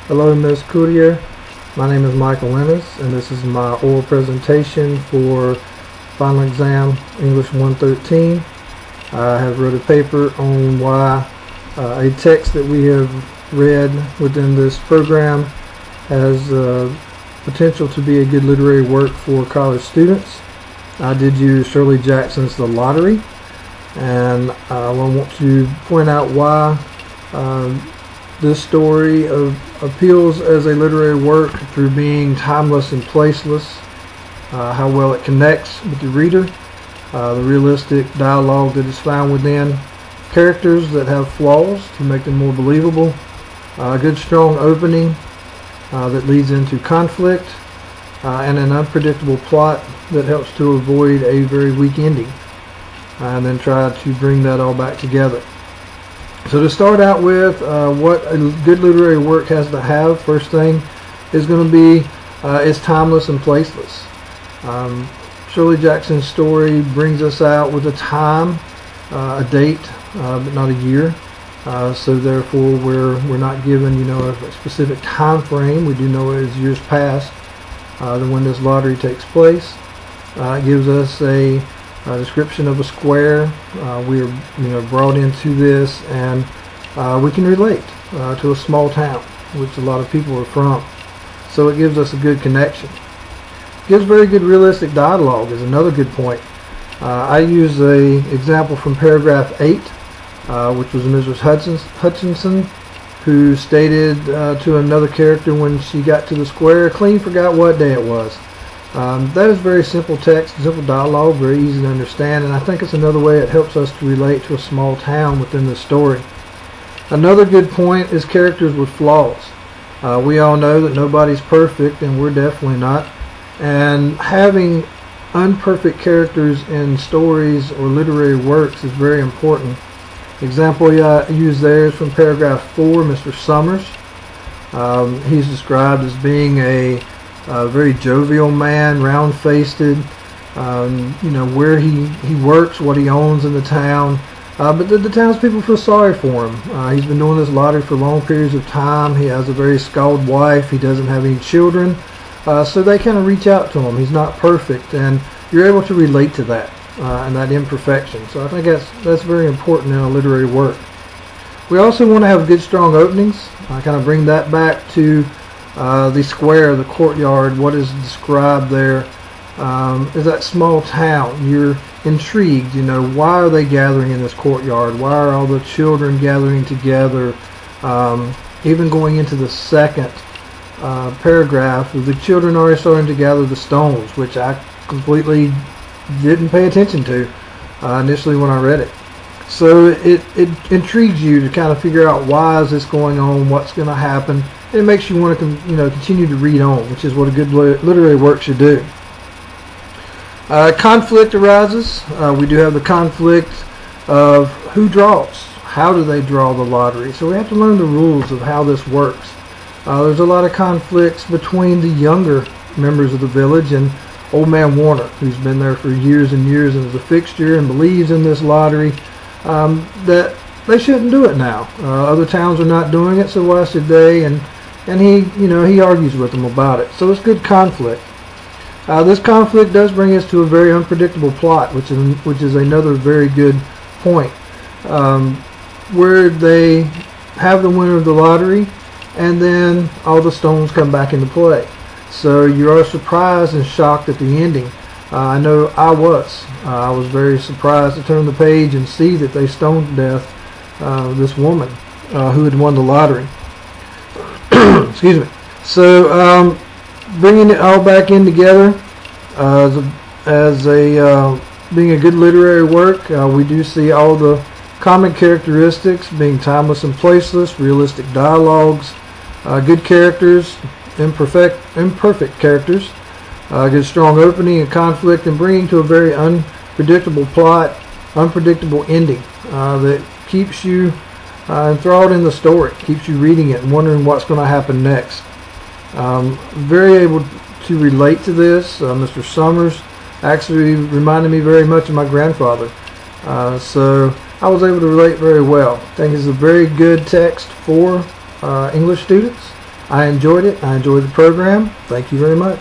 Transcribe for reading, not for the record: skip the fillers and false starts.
Hello, Ms. Courier. My name is Michael Ennis, and this is my oral presentation for Final Exam English 113. I have wrote a paper on why a text that we have read within this program has potential to be a good literary work for college students. I did use Shirley Jackson's The Lottery, and I want to point out why this story appeals as a literary work through being timeless and placeless, how well it connects with the reader, the realistic dialogue that is found within, characters that have flaws to make them more believable, a good strong opening that leads into conflict, and an unpredictable plot that helps to avoid a very weak ending, and then try to bring that all back together. So to start out with, what a good literary work has to have, first thing, is going to be it's timeless and placeless. Shirley Jackson's story brings us out with a time, a date, but not a year. So therefore, we're not given, a specific time frame. We do know it is years past when this lottery takes place. It gives us a description of a square. We are brought into this, and we can relate to a small town, which a lot of people are from. So it gives us a good connection. Gives very good realistic dialogue is another good point. I use a example from paragraph 8, which was Mrs. Hutchinson, who stated to another character when she got to the square, clean forgot what day it was. That is very simple text, simple dialogue, very easy to understand, and I think it's another way it helps us to relate to a small town within the story. Another good point is characters with flaws. We all know that nobody's perfect, and we're definitely not, and having unperfect characters in stories or literary works is very important. Example I use there is from paragraph 4, Mr. Summers. He's described as being a very jovial man, round-faced, where he works, what he owns in the town. But the townspeople feel sorry for him. He's been doing this lottery for long periods of time. He has a very scalded wife. He doesn't have any children. So they kind of reach out to him. He's not perfect, and you're able to relate to that and that imperfection. So I think that's very important in a literary work. We also want to have good, strong openings. I kind of bring that back to the square, the courtyard. What is described there is that small town. You're intrigued, why are they gathering in this courtyard? Why are all the children gathering together? Even going into the second paragraph, the children are starting to gather the stones, which I completely didn't pay attention to initially when I read it. So it intrigues you to kind of figure out why is this going on, what's going to happen. It makes you want to continue to read on, which is what a good literary work should do. Conflict arises. We do have the conflict of who draws. How do they draw the lottery? So we have to learn the rules of how this works. There's a lot of conflicts between the younger members of the village and Old Man Warner, who's been there for years and years and is a fixture and believes in this lottery, that they shouldn't do it now. Other towns are not doing it, so why should they? And he argues with them about it. So it's good conflict. This conflict does bring us to a very unpredictable plot, which is another very good point, where they have the winner of the lottery, and then all the stones come back into play. So you are surprised and shocked at the ending. I know I was. I was very surprised to turn the page and see that they stoned to death this woman who had won the lottery. Excuse me. So bringing it all back in together as being a good literary work, we do see all the common characteristics being timeless and placeless, realistic dialogues, good characters, imperfect characters, good strong opening and conflict, and bringing to a very unpredictable plot, unpredictable ending that keeps you enthralled in the story, keeps you reading it and wondering what's going to happen next. Very able to relate to this. Mr. Summers actually reminded me very much of my grandfather, so I was able to relate very well. I think it's a very good text for English students. I enjoyed it. I enjoyed the program. Thank you very much.